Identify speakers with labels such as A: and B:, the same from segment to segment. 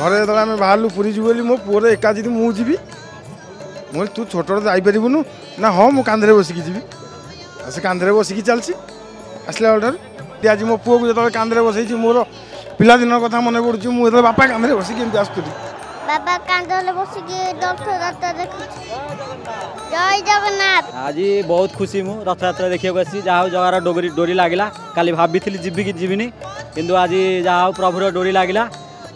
A: घरे जो आम बाहर पुरी जी बोली मो पुअर एका जी मुझी मुझे तू छोट जापरूनु ना हाँ मु कांधे बसिकी जी से कांधे बसिकी चलती आसला बेलू आज मो पुओ को जो कांधे बसई मोर पिलादिन कथा मन पड़ू मुझे बापा कांधे बसिकी आसुरी
B: बाबा कांधे बसिकी जय जगन्नाथ।
C: आज बहुत खुशी मु रथ यात्रा देखा आसी जहाँ जगार डोरी लगला काली भाभी जीवी कि जीविनी किंतु आज जहाँ प्रभुर डोरी लगला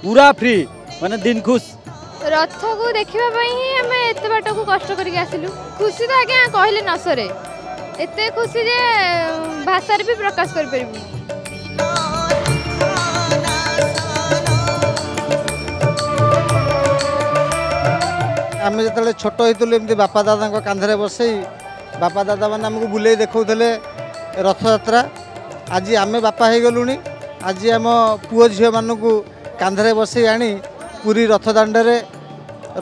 C: पूरा फ्री माने दिन खुश
D: रथ को देखा ही आम एत बाट को कष्ट करके आसिलु खुशी तो आज्ञा कहले न सरे एते खुशी जे भाषा भी प्रकाश कर परिबु।
E: आम जो छोट होइतलु एमती बापा दादा कांधे बसई बापा दादा मैंने आमको बुले देखौले रथ यात्रा आज आम बापा हो गलुनी आज आम पुओ झील मानू कांधे बसई आनी पूरी रथ दांडे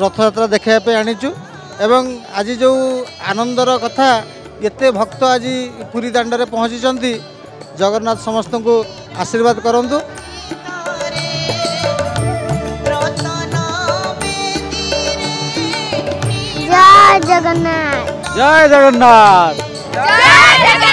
E: रथ यात्रा देखापी आनीचु एवं आज जो आनंदर कथा एते भक्त आज पूरी दांडे पहुँची जगन्नाथ समस्त को आशीर्वाद करंतु।
B: जय जगन्नाथ
C: जय जगन्नाथ
D: जय जगन्नाथ।